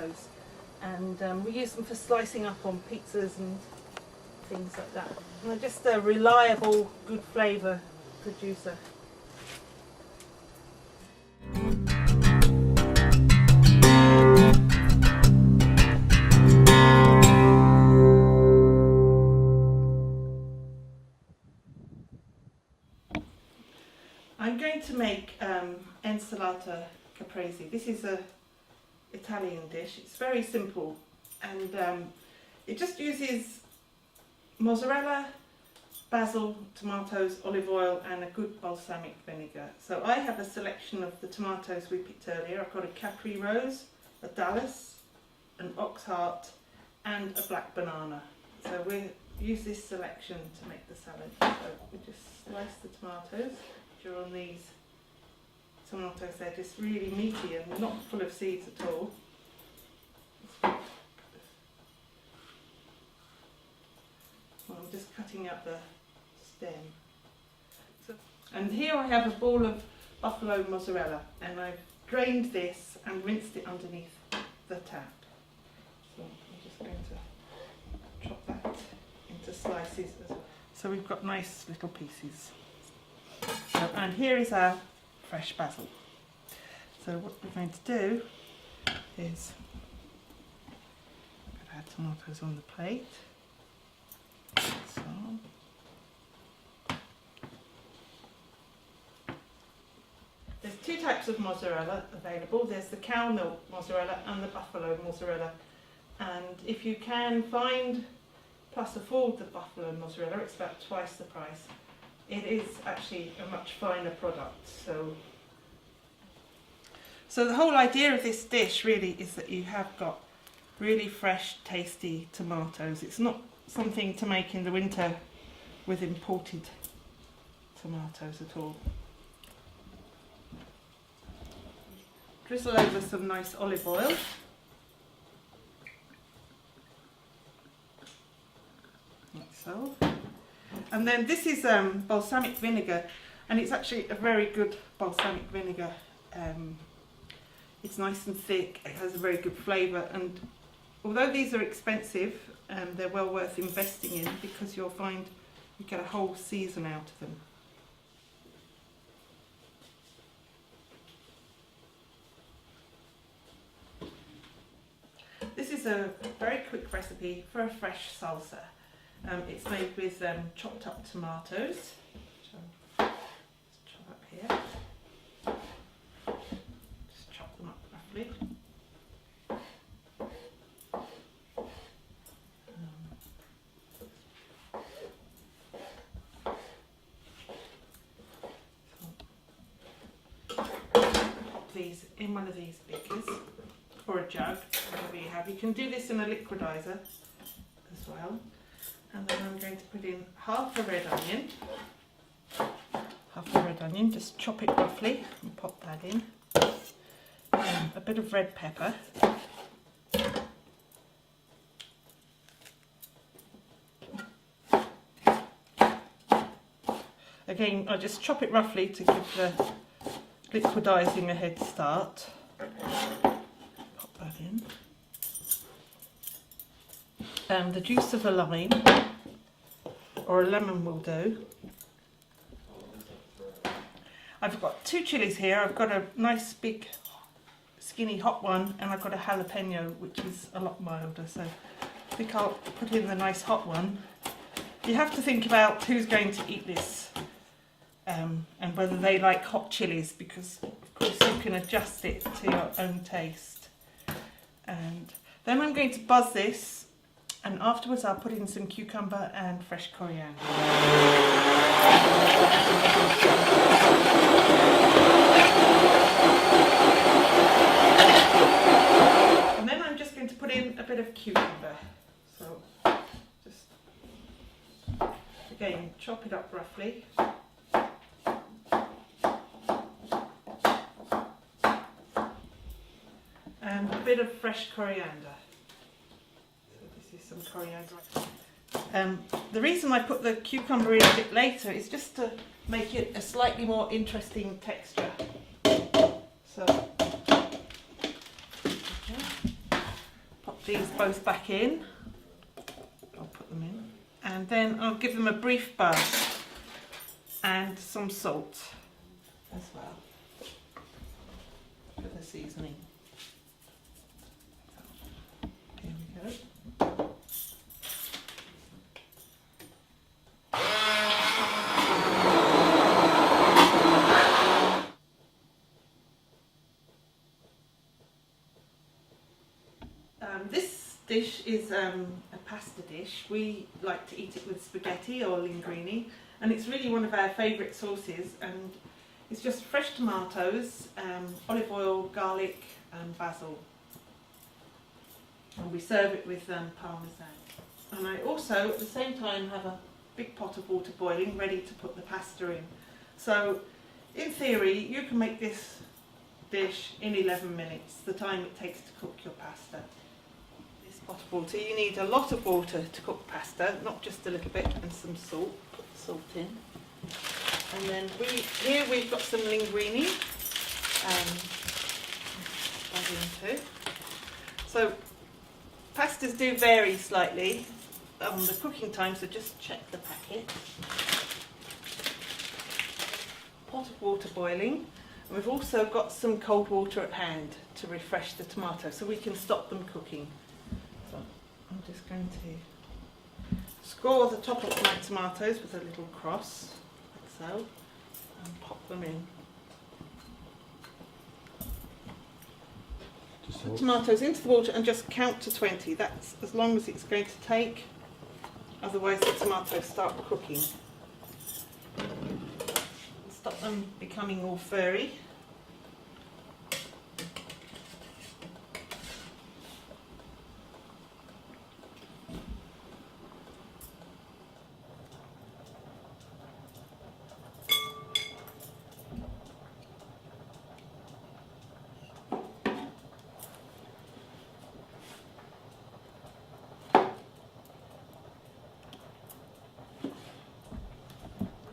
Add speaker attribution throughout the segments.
Speaker 1: tomatoes, and we use them for slicing up on pizzas and things like that. And they're just a reliable, good flavour producer. I'm going to make ensalata caprese. This is a Italian dish. It's very simple, and it just uses mozzarella, basil, tomatoes, olive oil and a good balsamic vinegar. So I have a selection of the tomatoes we picked earlier. I've got a Capri Rose, a Dallas, an Ox Heart and a black banana. So we'll use this selection to make the salad. So we just slice the tomatoes. On these tomatoes, they're just really meaty and not full of seeds at all. Well, I'm just cutting up the stem. And here I have a ball of buffalo mozzarella, and I've drained this and rinsed it underneath the tap. So I'm just going to chop that into slices as well. So we've got nice little pieces. So, and here is our fresh basil. So what we're going to do is put our tomatoes on the plate. So, there's two types of mozzarella available. There's the cow milk mozzarella and the buffalo mozzarella. And if you can find plus afford the buffalo mozzarella, it's about twice the price. It is actually a much finer product. So the whole idea of this dish really is that you have got really fresh, tasty tomatoes. It's not something to make in the winter with imported tomatoes at all. Drizzle over some nice olive oil. Like so. And then this is balsamic vinegar, and it's actually a very good balsamic vinegar. It's nice and thick, it has a very good flavour, and although these are expensive, they're well worth investing in, because you'll find you get a whole season out of them. This is a very quick recipe for a fresh salsa. It's made with chopped up tomatoes. So, let's chop up here. Just chop them up roughly. Pop these in one of these beakers or a jug, whatever you have. You can do this in a liquidizer as well. And then I'm going to put in half a red onion, just chop it roughly and pop that in. A bit of red pepper. Again, I just chop it roughly to give the liquidizing a head start. Pop that in. The juice of a lime or a lemon will do. I've got two chilies here. I've got a nice big skinny hot one, and I've got a jalapeno which is a lot milder, so I think I'll put in the nice hot one. You have to think about who's going to eat this and whether they like hot chilies, because of course you can adjust it to your own taste. And then I'm going to buzz this, and afterwards I'll put in some cucumber and fresh coriander. And then I'm just going to put in a bit of cucumber. So just, again, chop it up roughly. And a bit of fresh coriander. Some coriander. The reason I put the cucumber in a bit later is just to make it a slightly more interesting texture. So, okay. pop these both back in. I'll put them in. And then I'll give them a brief buzz and some salt as well for the seasoning. Here we go. This dish is a pasta dish. We like to eat it with spaghetti or linguine, and it's really one of our favourite sauces, and it's just fresh tomatoes, olive oil, garlic and basil, and we serve it with parmesan. And I also at the same time have a big pot of water boiling ready to put the pasta in. So in theory you can make this dish in 11 minutes, the time it takes to cook your pasta. This pot of water, you need a lot of water to cook pasta, not just a little bit, and some salt. Put the salt in. And then here we've got some linguine add into. So pastas do vary slightly on the cooking time, so just check the packet. Pot of water boiling. And we've also got some cold water at hand to refresh the tomatoes so we can stop them cooking. So I'm just going to score the top of my tomatoes with a little cross, like so, and pop them in. Put tomatoes into the water and just count to 20. That's as long as it's going to take, otherwise the tomatoes start cooking. Stop them becoming all furry.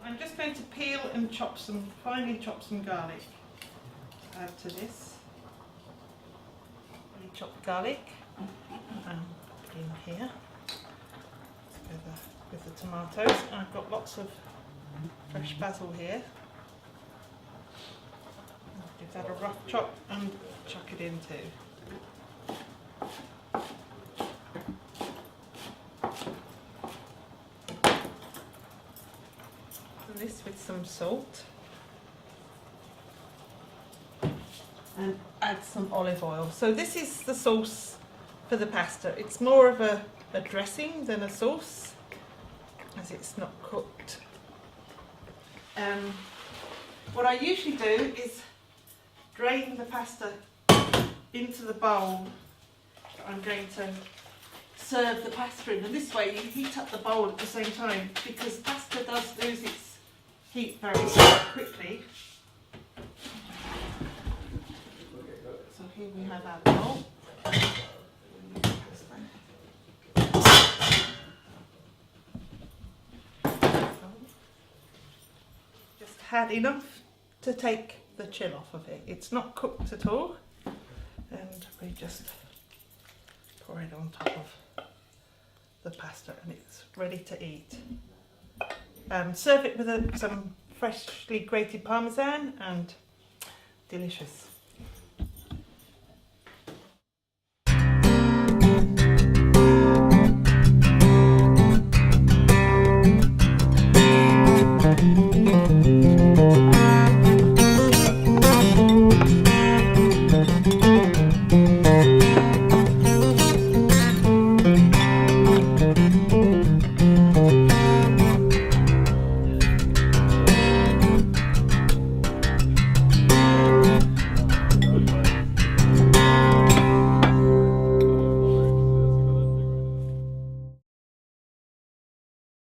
Speaker 1: I'm just going to peel and finely chop some garlic to add to this. Finely chopped garlic and put it in here together with the tomatoes. And I've got lots of fresh basil here. I'll give that a rough chop and chuck it in too. This with some salt and add some olive oil. So this is the sauce for the pasta. It's more of a dressing than a sauce as it's not cooked. What I usually do is drain the pasta into the bowl that I'm going to serve the pasta in, and this way you heat up the bowl at the same time, because pasta does lose its heat very quickly. So here we have our bowl. Just had enough to take the chill off of it. It's not cooked at all, and we just pour it on top of the pasta and it's ready to eat. Serve it with some freshly grated parmesan, and delicious.